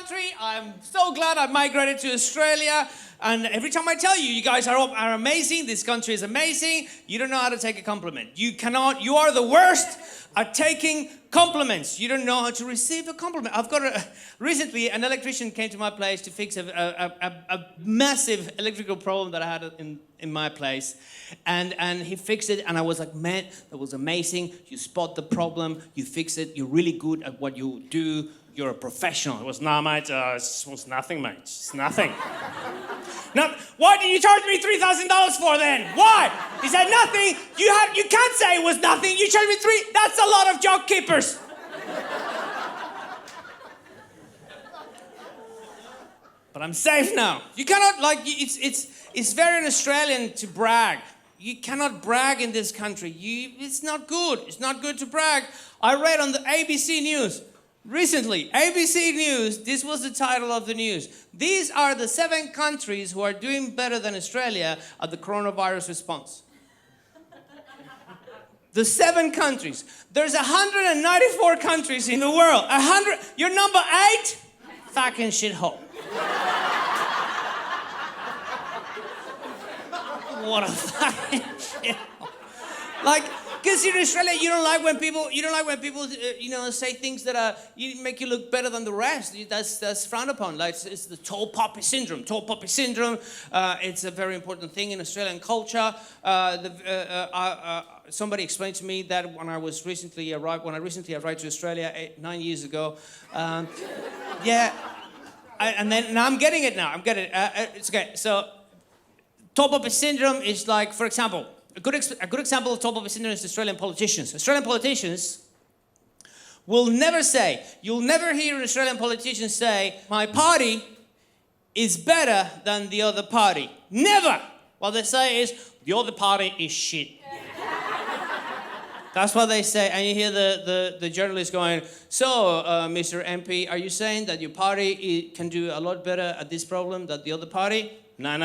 country. I'm so glad I migrated to Australia. And every time I tell you, you guys are amazing. This country is amazing. You don't know how to take a compliment. You are the worst at taking compliments. You don't know how to receive a compliment. Recently, an electrician came to my place to fix a massive electrical problem that I had in my place. And he fixed it, and I was like, man, that was amazing. You spot the problem, you fix it, you're really good at what you do. You're a professional. It was, nah, mate, it was nothing, mate. It's nothing. Now, why did you charge me $3,000 for then? Why? He said nothing. You can't say it was nothing. You charged me $3,000. That's a lot of job keepers. But I'm safe now. You cannot, it's very Australian to brag. You cannot brag in this country. It's not good. It's not good to brag. I read on the ABC News recently, ABC News, this was the title of the news. These are the 7 countries who are doing better than Australia at the coronavirus response. The 7 countries. There's 194 countries in the world. You're number 8? Fucking shithole. What a fucking shithole. Because in Australia, you don't like when people, say things that make you look better than the rest. That's frowned upon. It's the tall poppy syndrome. Tall poppy syndrome. It's a very important thing in Australian culture. Somebody explained to me that when I recently arrived to Australia 9 years ago. And I'm getting it now. I'm getting it. It's okay. So, tall poppy syndrome is like, for example. A good example of tall poppy syndrome is Australian politicians. Australian politicians will never say, you'll never hear an Australian politician say, my party is better than the other party. Never! What they say is, the other party is shit. That's what they say. And you hear the journalist going, so, Mr. MP, are you saying that your party can do a lot better at this problem than the other party? Nah.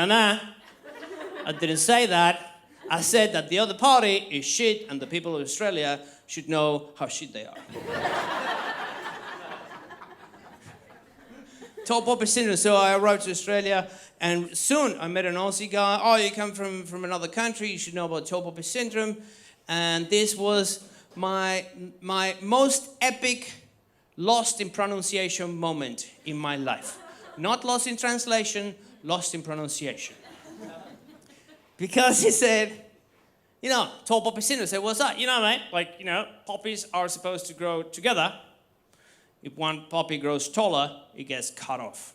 I didn't say that. I said that the other party is shit and the people of Australia should know how shit they are. Tall poppy syndrome. So I arrived to Australia and soon I met an Aussie guy. Oh, you come from another country, you should know about tall poppy syndrome. And this was my most epic lost in pronunciation moment in my life. Not lost in translation, lost in pronunciation. Because he said, tall poppy syndrome. I said, what's that? Mate, poppies are supposed to grow together. If one poppy grows taller, it gets cut off.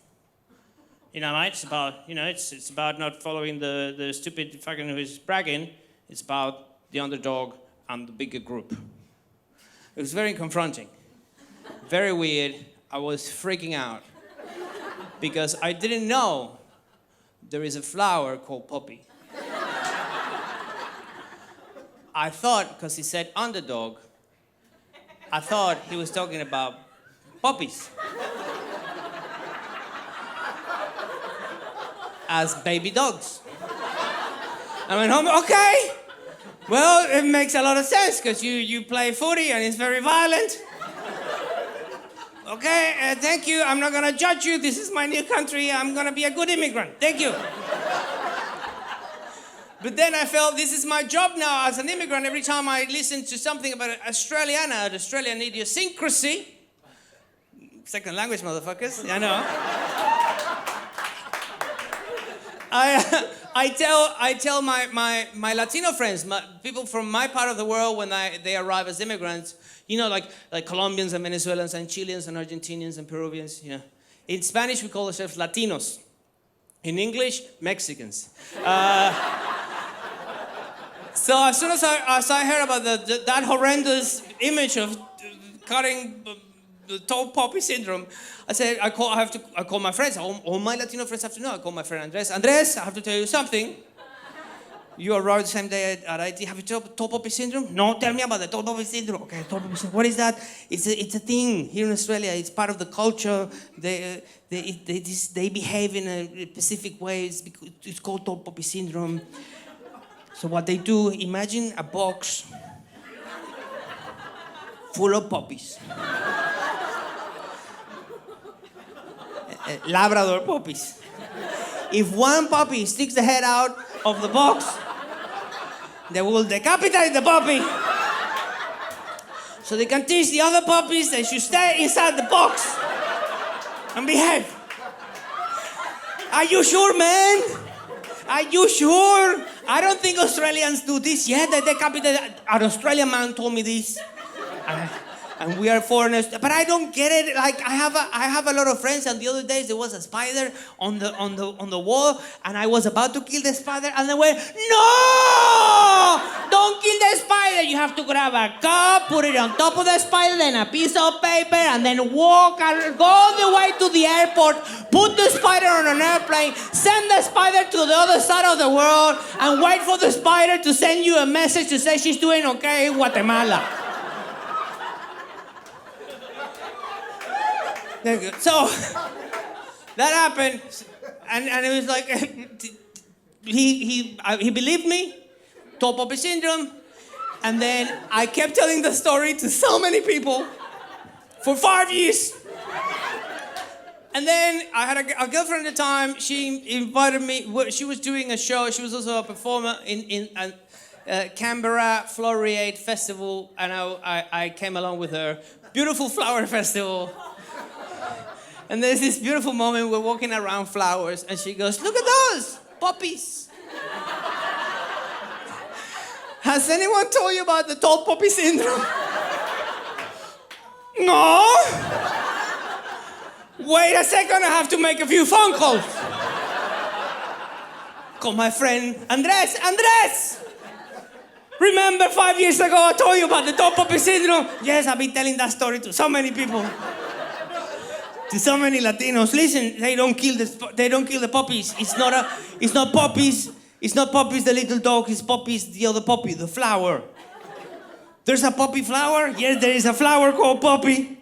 Mate, it's about, it's about not following the stupid fucking who's bragging. It's about the underdog and the bigger group. It was very confronting. Very weird. I was freaking out. Because I didn't know there is a flower called poppy. I thought, because he said underdog, I thought he was talking about puppies. As baby dogs. I went home, okay. Well, it makes a lot of sense, because you play footy and it's very violent. Okay, thank you. I'm not going to judge you. This is my new country. I'm going to be a good immigrant. Thank you. But then I felt this is my job now as an immigrant. Every time I listen to something about Australian idiosyncrasy, second language, motherfuckers, I know. I tell my Latino friends, people from my part of the world when they arrive as immigrants, like Colombians and Venezuelans and Chileans and Argentinians and Peruvians, In Spanish, we call ourselves Latinos. In English, Mexicans. So as soon as I heard about that horrendous image of cutting the tall poppy syndrome, I said, I call my friends. All my Latino friends have to know. I call my friend Andres. Andres, I have to tell you something. You arrived the same day at IT. Have you tall poppy syndrome? No, tell me about the tall poppy syndrome. Okay, tall poppy syndrome. What is that? It's a thing here in Australia. It's part of the culture. They behave in a specific way. It's called tall poppy syndrome. So what they do, imagine a box full of poppies. Labrador puppies. If one puppy sticks the head out of the box, they will decapitate the puppy. So they can teach the other puppies they should stay inside the box and behave. Are you sure, man? Are you sure? I don't think Australians do this yet. They decapitate. An Australian man told me this. And we are foreigners, but I don't get it. Like I have a lot of friends, and the other days there was a spider on the wall, and I was about to kill the spider, and they went, "No! Don't kill the spider! You have to grab a cup, put it on top of the spider, then a piece of paper, and then walk and go all the way to the airport, put the spider on an airplane, send the spider to the other side of the world, and wait for the spider to send you a message to say she's doing okay in Guatemala." So that happened, and it was like he believed me, tall poppy syndrome, and then I kept telling the story to so many people for 5 years. And then I had a girlfriend at the time. She invited me. She was doing a show. She was also a performer in Canberra Floriade Festival, and I came along with her. Beautiful flower festival. And there's this beautiful moment, we're walking around flowers, and she goes, "Look at those, poppies." Has anyone told you about the tall poppy syndrome? No? Wait a second, I have to make a few phone calls. Call my friend, Andres. Remember 5 years ago I told you about the tall poppy syndrome? Yes, I've been telling that story to so many people. To so many Latinos, listen, they don't kill the puppies. It's not puppies. It's not puppies, the little dog. It's puppies, the other puppy, the flower. There's a puppy flower. Yes, there is a flower called puppy.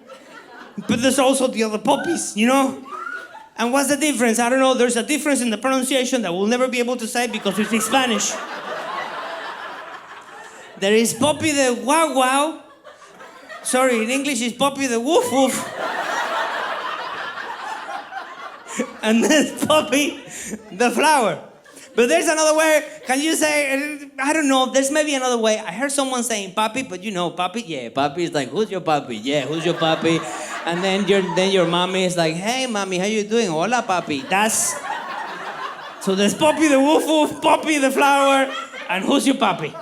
But there's also the other puppies, you know? And what's the difference? I don't know. There's a difference in the pronunciation that we'll never be able to say because we speak Spanish. There is puppy the wow wow. Sorry, in English it's puppy the woof woof. And then puppy, the flower. But there's another way. Can you say, I don't know, there's maybe another way. I heard someone saying puppy, but you know, puppy, yeah, puppy is like, who's your puppy? Yeah, who's your puppy? And then your mommy is like, hey, mommy, how you doing? Hola, puppy. So there's puppy, the woof woof, puppy, the flower, and who's your puppy?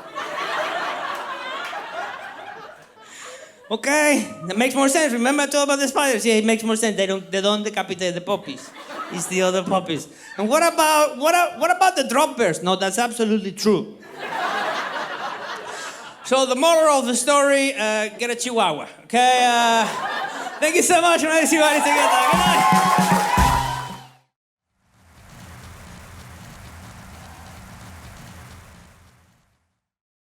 Okay, that makes more sense. Remember I told about the spiders? Yeah, it makes more sense. They don't decapitate the puppies. It's the other puppies. And what about the drop bears? No, that's absolutely true. So the moral of the story, get a chihuahua, okay? Thank you so much. Aristeguieta. Good night.